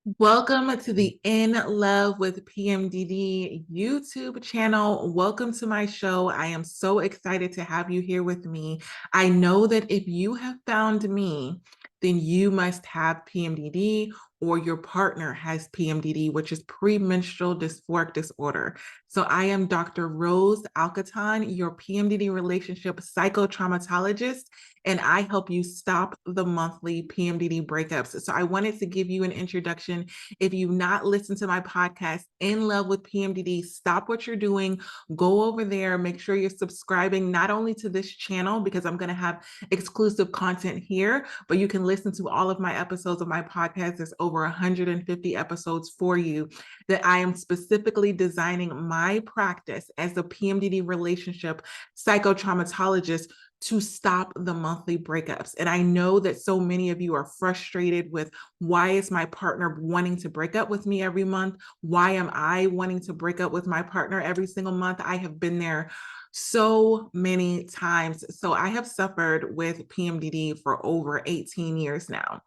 Welcome to the In Love with PMDD YouTube channel. Welcome to my show. I am so excited to have you here with me. I know that if you have found me, then you must have PMDD or your partner has PMDD, which is premenstrual dysphoric disorder. So I am Dr. Rose Alcaton, your PMDD relationship psychotraumatologist, and I help you stop the monthly PMDD breakups. So I wanted to give you an introduction. If you've not listened to my podcast, In Love with PMDD, stop what you're doing, go over there, make sure you're subscribing not only to this channel, because I'm going to have exclusive content here, but you can listen to all of my episodes of my podcast. There's over 150 episodes for you that I am specifically designing my practice as a PMDD relationship psychotraumatologist to stop the monthly breakups. And I know that so many of you are frustrated with, why is my partner wanting to break up with me every month? Why am I wanting to break up with my partner every single month? I have been there so many times. So I have suffered with PMDD for over 18 years now.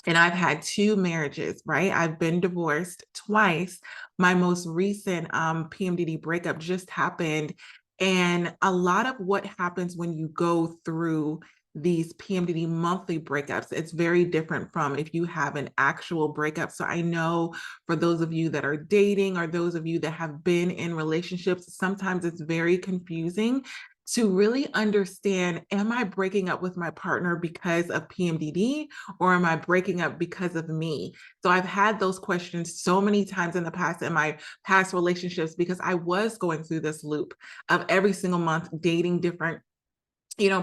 And I've had two marriages, right? I've been divorced twice. My most recent PMDD breakup just happened. And a lot of what happens when you go through these PMDD monthly breakups, it's very different from if you have an actual breakup. So I know for those of you that are dating or those of you that have been in relationships, sometimes it's very confusing to really understand, am I breaking up with my partner because of PMDD, or am I breaking up because of me? So I've had those questions so many times in the past, in my past relationships, because I was going through this loop of every single month dating different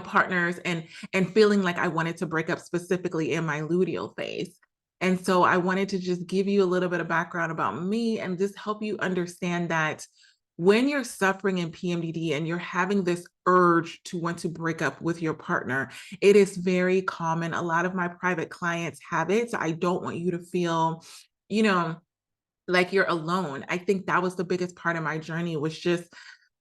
partners, and feeling like I wanted to break up specifically in my luteal phase. And so I wanted to just give you a little bit of background about me and just help you understand that when you're suffering in PMDD and you're having this urge to want to break up with your partner, it is very common. A lot of my private clients have it. So I don't want you to feel, you know, like you're alone. I think that was the biggest part of my journey, was just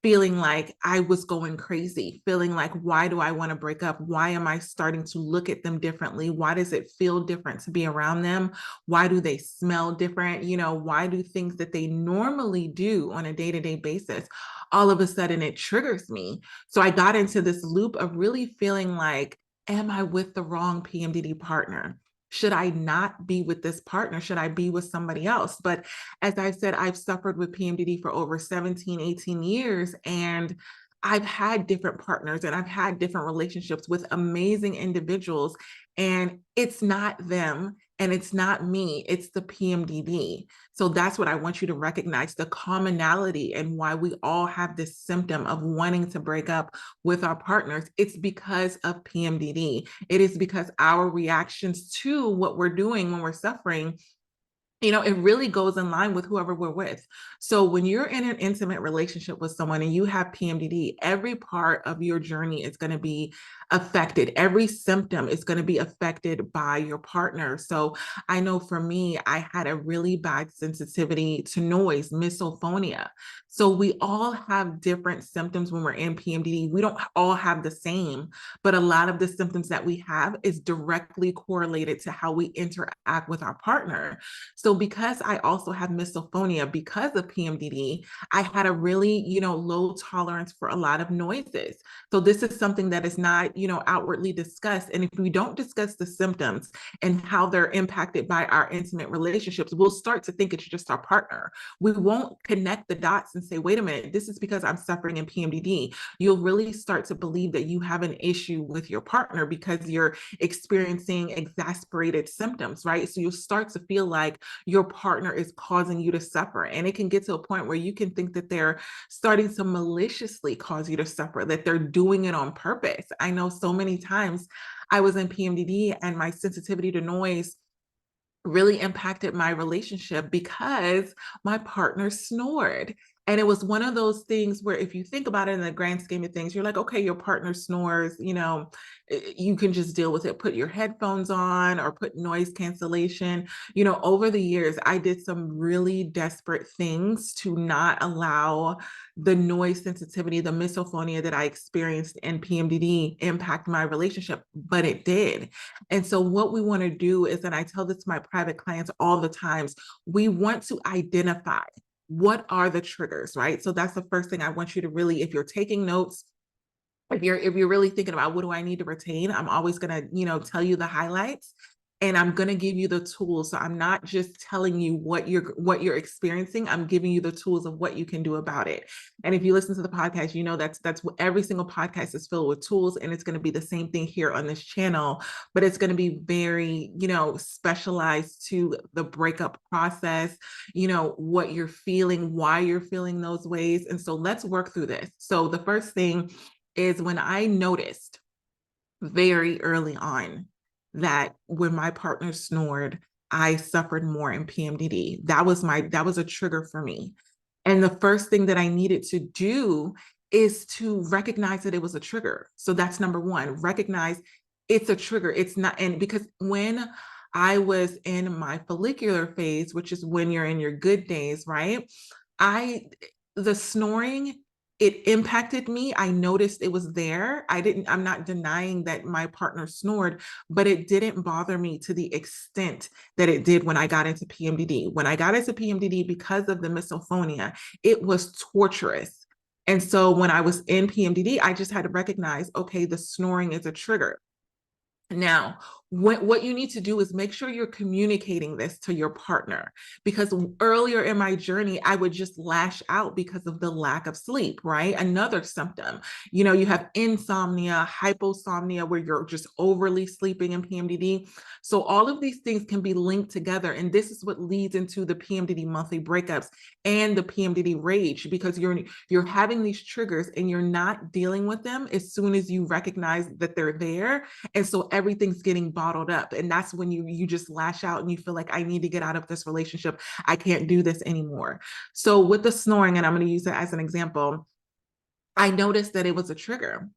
feeling like I was going crazy, feeling like, why do I want to break up? Why am I starting to look at them differently? Why does it feel different to be around them? Why do they smell different? Why do things that they normally do on a day-to-day basis, all of a sudden it triggers me? So I got into this loop of really feeling like, am I with the wrong PMDD partner? Should I not be with this partner? Should I be with somebody else? But as I said, I've suffered with PMDD for over 17, 18 years, and I've had different partners and I've had different relationships with amazing individuals, and it's not them and it's not me, it's the PMDD. So that's what I want you to recognize, the commonality and why we all have this symptom of wanting to break up with our partners. It's because of PMDD. It is because our reactions to what we're doing when we're suffering, it really goes in line with whoever we're with. So when you're in an intimate relationship with someone and you have PMDD, every part of your journey is going to be affected. Every symptom is going to be affected by your partner. So I know for me, I had a really bad sensitivity to noise, misophonia. So we all have different symptoms when we're in PMDD. We don't all have the same, but a lot of the symptoms that we have is directly correlated to how we interact with our partner. So because I also have misophonia because of PMDD, I had a really, low tolerance for a lot of noises. So this is something that is not, outwardly discussed. And if we don't discuss the symptoms and how they're impacted by our intimate relationships, we'll start to think it's just our partner. We won't connect the dots and say, wait a minute, this is because I'm suffering in PMDD. You'll really start to believe that you have an issue with your partner because you're experiencing exasperated symptoms, right? So you'll start to feel like your partner is causing you to suffer. And it can get to a point where you can think that they're starting to maliciously cause you to suffer, that they're doing it on purpose. I know so many times I was in PMDD and my sensitivity to noise really impacted my relationship because my partner snored. And it was one of those things where if you think about it in the grand scheme of things, you're like, okay, your partner snores, you can just deal with it. Put your headphones on or put noise cancellation. Over the years, I did some really desperate things to not allow the noise sensitivity, the misophonia that I experienced in PMDD impact my relationship, but it did. And so what we want to do is, and I tell this to my private clients all the times, we want to identify what are the triggers, right? So that's the first thing I want you to really, if you're taking notes, if you're really thinking about what do I need to retain, I'm always going to, tell you the highlights, and I'm going to give you the tools. So I'm not just telling you what you're experiencing. I'm giving you the tools of what you can do about it. And if you listen to the podcast, that's what every single podcast is filled with tools, and it's going to be the same thing here on this channel, but it's going to be very, specialized to the breakup process, what you're feeling, why you're feeling those ways. And so let's work through this. So the first thing is when I noticed very early on that when my partner snored, I suffered more in PMDD. That was a trigger for me. And the first thing that I needed to do is to recognize that it was a trigger. So that's number one, recognize it's a trigger. It's not, and because when I was in my follicular phase, which is when you're in your good days, right? I, the snoring, it impacted me. I noticed it was there. I'm not denying that my partner snored, but it didn't bother me to the extent that it did when I got into PMDD. When I got into PMDD, because of the misophonia, it was torturous. And so when I was in PMDD, I just had to recognize, okay, the snoring is a trigger. Now, what you need to do is make sure you're communicating this to your partner, because earlier in my journey, I would just lash out because of the lack of sleep, right? Another symptom, you have insomnia, hyposomnia, where you're just overly sleeping in PMDD. So all of these things can be linked together. And this is what leads into the PMDD monthly breakups and the PMDD rage, because you're having these triggers and you're not dealing with them as soon as you recognize that they're there. And so everything's getting bottled up. And that's when you just lash out and you feel like, I need to get out of this relationship. I can't do this anymore. So with the snoring, and I'm going to use it as an example, I noticed that it was a trigger.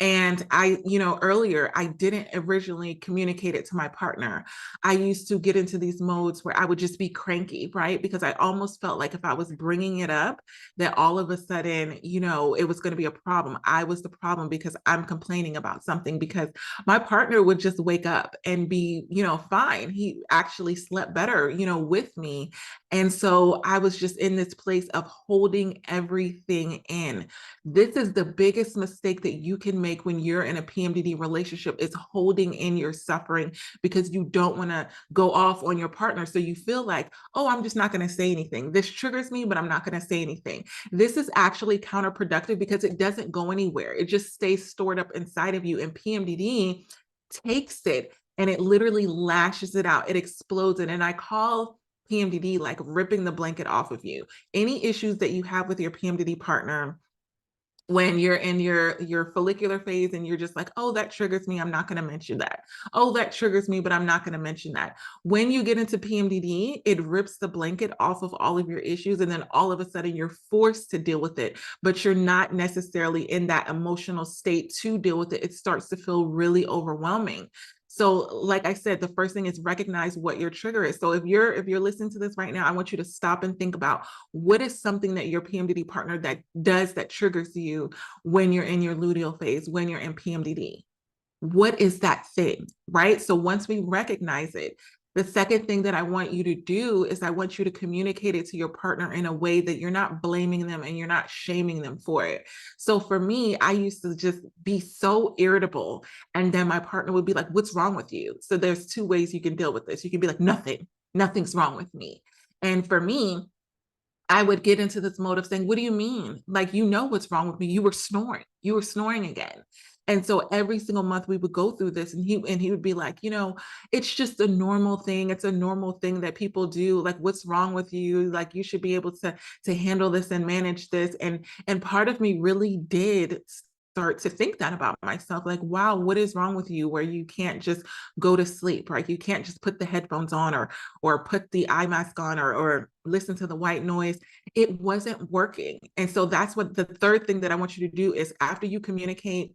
And earlier, I didn't originally communicate it to my partner. I used to get into these modes where I would just be cranky, right? Because I almost felt like if I was bringing it up, that all of a sudden, it was going to be a problem. I was the problem because I'm complaining about something, because my partner would just wake up and be, fine. He actually slept better, with me. And so I was just in this place of holding everything in. This is the biggest mistake that you can make when you're in a PMDD relationship, is holding in your suffering because you don't want to go off on your partner. So you feel like, oh, I'm just not going to say anything. This triggers me, but I'm not going to say anything. This is actually counterproductive because it doesn't go anywhere. It just stays stored up inside of you. And PMDD takes it and it literally lashes it out. It explodes it. And I call PMDD like ripping the blanket off of you. Any issues that you have with your PMDD partner, when you're in your follicular phase and you're just like, oh, that triggers me, I'm not going to mention that. Oh, that triggers me, but I'm not going to mention that. When you get into PMDD, it rips the blanket off of all of your issues, and then all of a sudden you're forced to deal with it, but you're not necessarily in that emotional state to deal with it. It starts to feel really overwhelming. So like I said, the first thing is recognize what your trigger is. So if you're listening to this right now, I want you to stop and think about, what is something that your PMDD partner that triggers you when you're in your luteal phase, when you're in PMDD? What is that thing, right? So once we recognize it, the second thing that I want you to do is I want you to communicate it to your partner in a way that you're not blaming them and you're not shaming them for it. So for me, I used to just be so irritable, and then my partner would be like, what's wrong with you? So there's two ways you can deal with this. You can be like, nothing's wrong with me. And for me, I would get into this mode of saying, what do you mean? Like, what's wrong with me. You were snoring again. And so every single month we would go through this, and he would be like, it's just a normal thing. It's a normal thing that people do. Like, what's wrong with you? Like, you should be able to handle this and manage this. And part of me really did start to think that about myself, like, wow, what is wrong with you where you can't just go to sleep, right? You can't just put the headphones on or put the eye mask on or listen to the white noise. It wasn't working. And so that's what the third thing that I want you to do is, after you communicate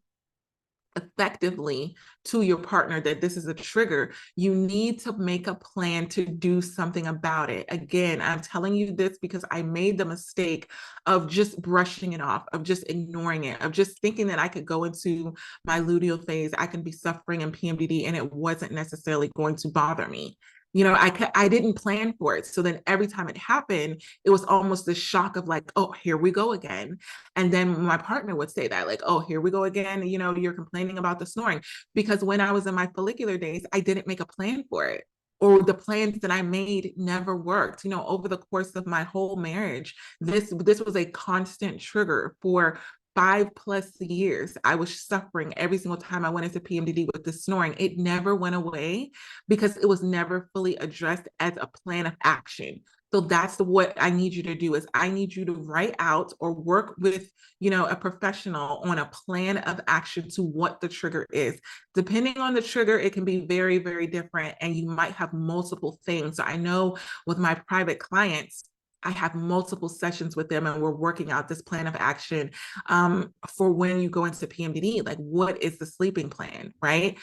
effectively to your partner that this is a trigger, you need to make a plan to do something about it. Again, I'm telling you this because I made the mistake of just brushing it off, of just ignoring it, of just thinking that I could go into my luteal phase, I can be suffering in PMDD, and it wasn't necessarily going to bother me. I didn't plan for it. So then every time it happened, it was almost this shock of like, oh, here we go again. And then my partner would say that, like, oh, here we go again. You're complaining about the snoring. Because when I was in my follicular days, I didn't make a plan for it. Or the plans that I made never worked. Over the course of my whole marriage, this was a constant trigger for 5+ years. I was suffering every single time I went into PMDD with the snoring. It never went away because it was never fully addressed as a plan of action. So that's what I need you to do is I need you to write out or work with, a professional on a plan of action to what the trigger is. Depending on the trigger, it can be very, very different. And you might have multiple things. So I know with my private clients, I have multiple sessions with them and we're working out this plan of action for when you go into PMDD. Like, what is the sleeping plan, right?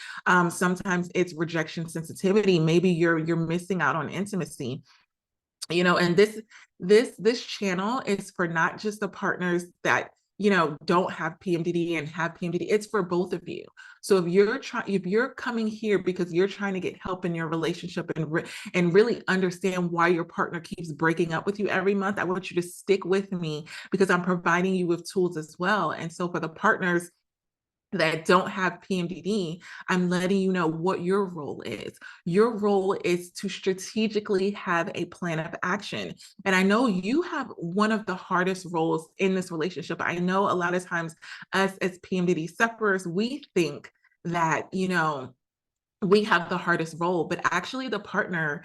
Sometimes it's rejection sensitivity. Maybe you're missing out on intimacy. And this channel is for not just the partners that don't have PMDD and have PMDD. It's for both of you. So if you're coming here because you're trying to get help in your relationship and really understand why your partner keeps breaking up with you every month, I want you to stick with me because I'm providing you with tools as well. And so for the partners that don't have PMDD, I'm letting you know what your role is. Your role is to strategically have a plan of action. And I know you have one of the hardest roles in this relationship. I know a lot of times us as PMDD sufferers, we think that, we have the hardest role, but actually the partner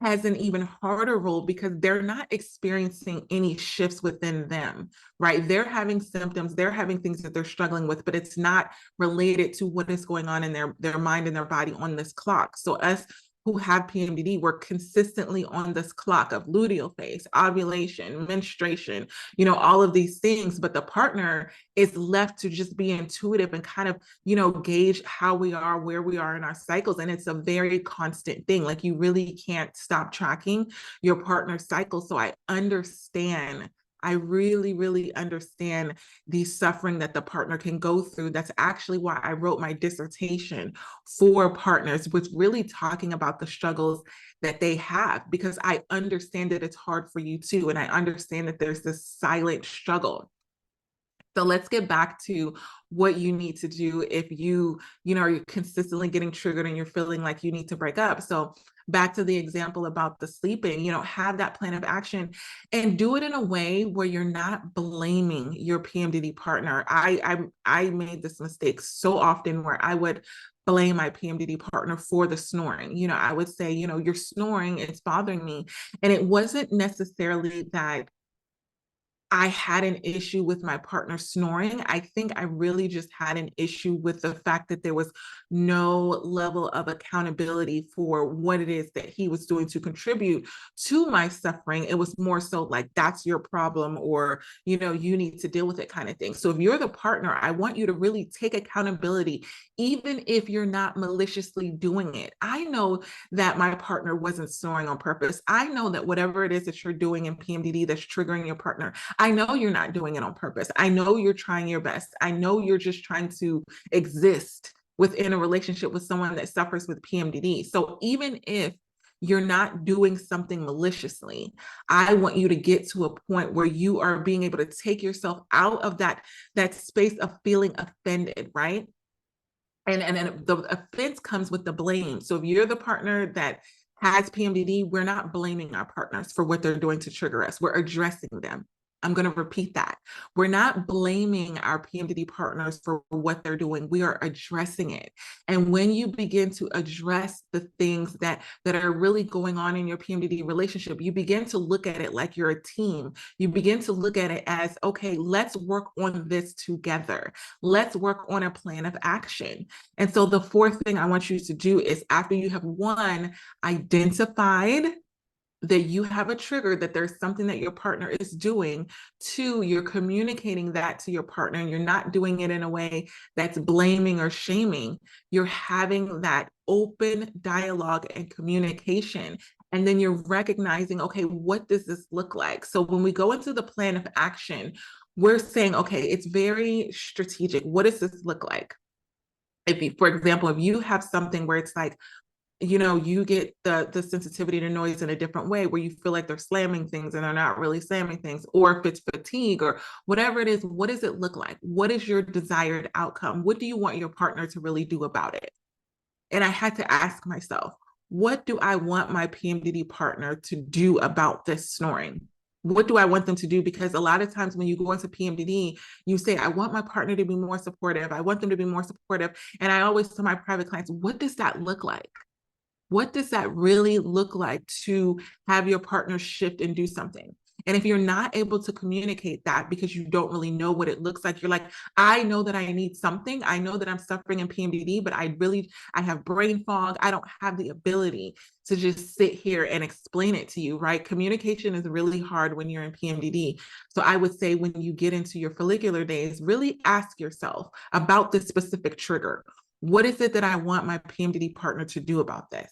has an even harder role because they're not experiencing any shifts within them, right? They're having symptoms, they're having things that they're struggling with, but it's not related to what is going on in their mind and their body on this clock. So us who have PMDD, we're consistently on this clock of luteal phase, ovulation, menstruation, all of these things, but the partner is left to just be intuitive and kind of, gauge how we are, where we are in our cycles. And it's a very constant thing. Like, you really can't stop tracking your partner's cycle. So I really, really understand the suffering that the partner can go through. That's actually why I wrote my dissertation for partners, with really talking about the struggles that they have, because I understand that it's hard for you too. And I understand that there's this silent struggle. So let's get back to what you need to do if you're consistently getting triggered and you're feeling like you need to break up. So back to the example about the sleeping, have that plan of action and do it in a way where you're not blaming your PMDD partner. I made this mistake so often where I would blame my PMDD partner for the snoring. I would say, you're snoring, it's bothering me. And it wasn't necessarily that I had an issue with my partner snoring. I think I really just had an issue with the fact that there was no level of accountability for what it is that he was doing to contribute to my suffering. It was more so like, that's your problem, or, you need to deal with it kind of thing. So if you're the partner, I want you to really take accountability, even if you're not maliciously doing it. I know that my partner wasn't snoring on purpose. I know that whatever it is that you're doing in PMDD that's triggering your partner, I know you're not doing it on purpose. I know you're trying your best. I know you're just trying to exist within a relationship with someone that suffers with PMDD. So even if you're not doing something maliciously, I want you to get to a point where you are being able to take yourself out of that space of feeling offended, right? And the offense comes with the blame. So if you're the partner that has PMDD, we're not blaming our partners for what they're doing to trigger us. We're addressing them. I'm going to repeat that. We're not blaming our PMDD partners for what they're doing. We are addressing it. And when you begin to address the things that are really going on in your PMDD relationship, you begin to look at it like you're a team. You begin to look at it as, okay, let's work on this together. Let's work on a plan of action. And so the fourth thing I want you to do is, after you have, one, identified that you have a trigger, that there's something that your partner is doing. Two, you're communicating that to your partner, and you're not doing it in a way that's blaming or shaming. You're having that open dialogue and communication. And then you're recognizing, okay, what does this look like? So when we go into the plan of action, we're saying, okay, it's very strategic. What does this look like? If you, for example, if you have something where it's like, you get the sensitivity to noise in a different way, where you feel like they're slamming things and they're not really slamming things, or if it's fatigue or whatever it is, what does it look like? What is your desired outcome? What do you want your partner to really do about it? And I had to ask myself, what do I want my PMDD partner to do about this snoring? What do I want them to do? Because a lot of times when you go into PMDD, you say, I want my partner to be more supportive. I want them to be more supportive. And I always tell my private clients, what does that look like? What does that really look like to have your partner shift and do something? And if you're not able to communicate that because you don't really know what it looks like, you're like, I know that I need something. I know that I'm suffering in PMDD, but I have brain fog. I don't have the ability to just sit here and explain it to you, right? Communication is really hard when you're in PMDD. So I would say, when you get into your follicular days, really ask yourself about this specific trigger. What is it that I want my PMDD partner to do about this?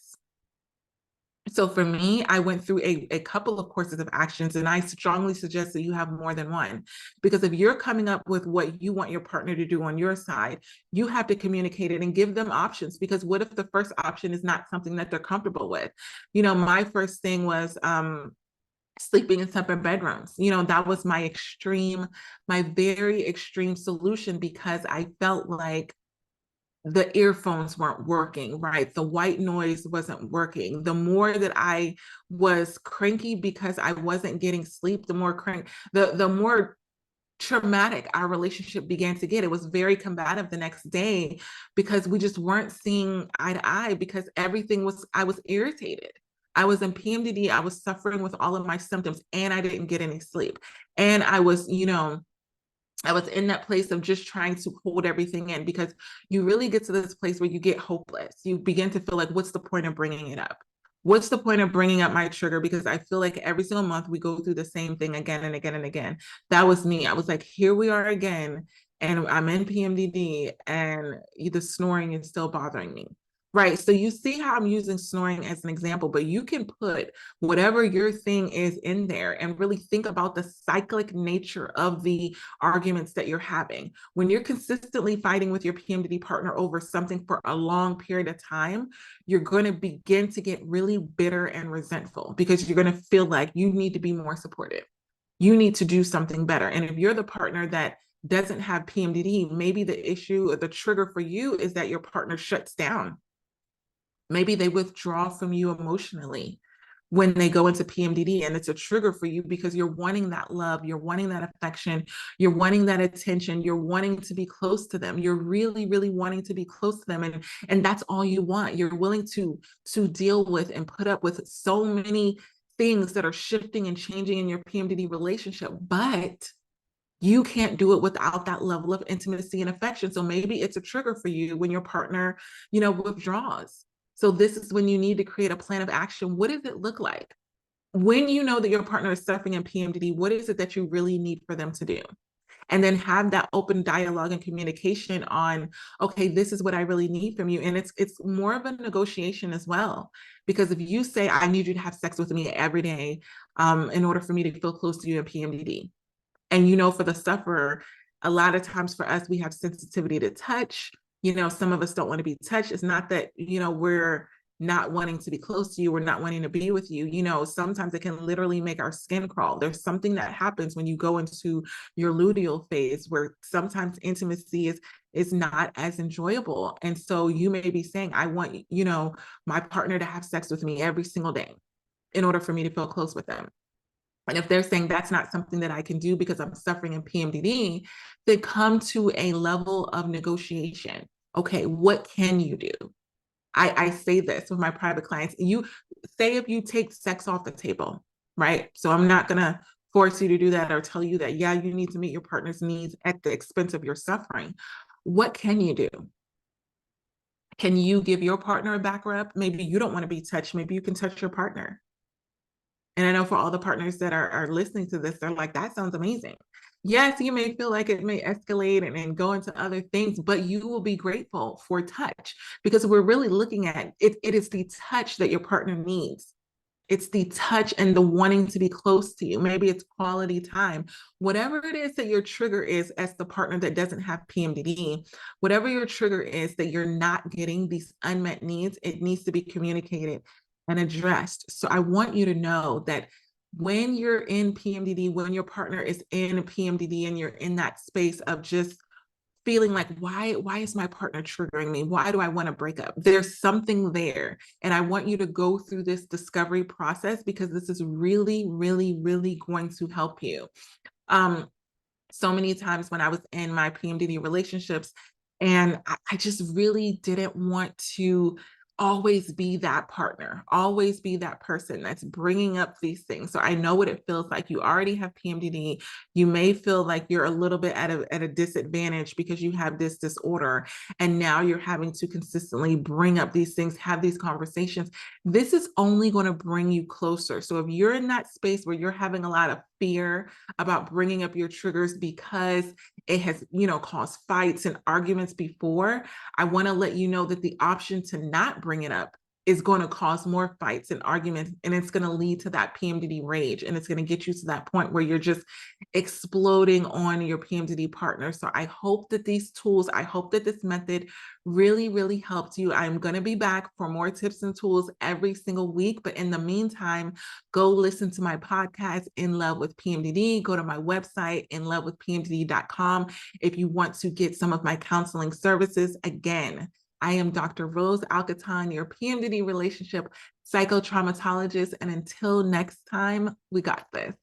So for me, I went through a couple of courses of actions, and I strongly suggest that you have more than one. Because if you're coming up with what you want your partner to do on your side, you have to communicate it and give them options. Because what if the first option is not something that they're comfortable with? My first thing was sleeping in separate bedrooms. That was my very extreme solution, because I felt like the earphones weren't working, right? The white noise wasn't working. The more that I was cranky because I wasn't getting sleep, the more traumatic our relationship began to get. It was very combative the next day, because we just weren't seeing eye to eye, because I was irritated. I was in PMDD. I was suffering with all of my symptoms, and I didn't get any sleep. And I was in that place of just trying to hold everything in, because you really get to this place where you get hopeless. You begin to feel like, what's the point of bringing it up? What's the point of bringing up my trigger? Because I feel like every single month we go through the same thing again and again and again. That was me. I was like, here we are again, and I'm in PMDD, and the snoring is still bothering me. Right. So you see how I'm using snoring as an example, but you can put whatever your thing is in there and really think about the cyclic nature of the arguments that you're having. When you're consistently fighting with your PMDD partner over something for a long period of time, you're going to begin to get really bitter and resentful, because you're going to feel like you need to be more supportive. You need to do something better. And if you're the partner that doesn't have PMDD, maybe the issue or the trigger for you is that your partner shuts down. Maybe they withdraw from you emotionally when they go into PMDD, and it's a trigger for you because you're wanting that love, you're wanting that affection, you're wanting that attention, you're wanting to be close to them. You're really, really wanting to be close to them, and that's all you want. You're willing to deal with and put up with so many things that are shifting and changing in your PMDD relationship, but you can't do it without that level of intimacy and affection. So maybe it's a trigger for you when your partner, withdraws. So this is when you need to create a plan of action. What does it look like? When you know that your partner is suffering in PMDD, what is it that you really need for them to do? And then have that open dialogue and communication on, okay, this is what I really need from you. And it's more of a negotiation as well. Because if you say, I need you to have sex with me every day in order for me to feel close to you in PMDD, and for the sufferer, a lot of times for us, we have sensitivity to touch. Some of us don't want to be touched. It's not that, we're not wanting to be close to you. We're not wanting to be with you. Sometimes it can literally make our skin crawl. There's something that happens when you go into your luteal phase, where sometimes intimacy is not as enjoyable. And so you may be saying, I want, my partner to have sex with me every single day in order for me to feel close with them. And if they're saying that's not something that I can do because I'm suffering in PMDD, then come to a level of negotiation. Okay, what can you do? I say this with my private clients. You say if you take sex off the table, right? So I'm not going to force you to do that or tell you that, yeah, you need to meet your partner's needs at the expense of your suffering. What can you do? Can you give your partner a back rub? Maybe you don't want to be touched. Maybe you can touch your partner. And I know for all the partners that are listening to this, they're like, that sounds amazing. Yes, you may feel like it may escalate and go into other things, but you will be grateful for touch because we're really looking at it. It is the touch that your partner needs. It's the touch and the wanting to be close to you. Maybe it's quality time. Whatever it is that your trigger is as the partner that doesn't have PMDD, whatever your trigger is that you're not getting these unmet needs, it needs to be communicated and addressed. So I want you to know that when you're in PMDD, when your partner is in a PMDD and you're in that space of just feeling like why is my partner triggering me, why do I want to break up, there's something there, and I want you to go through this discovery process because this is really really really going to help you. So many times when I was in my PMDD relationships and I just really didn't want to always be that partner, always be that person that's bringing up these things. So I know what it feels like. You already have PMDD. You may feel like you're a little bit at a disadvantage because you have this disorder. And now you're having to consistently bring up these things, have these conversations. This is only going to bring you closer. So if you're in that space where you're having a lot of fear about bringing up your triggers because it has, caused fights and arguments before, I want to let you know that the option to not bring it up is going to cause more fights and arguments, and it's going to lead to that PMDD rage, and it's going to get you to that point where you're just exploding on your PMDD partner. So I hope that these tools, I hope that this method really, really helped you. I'm going to be back for more tips and tools every single week, but in the meantime, go listen to my podcast, In Love with PMDD. Go to my website, inlovewithpmdd.com, if you want to get some of my counseling services. Again, I am Dr. Rose Alcaton, your PMDD relationship psychotraumatologist. And until next time, we got this.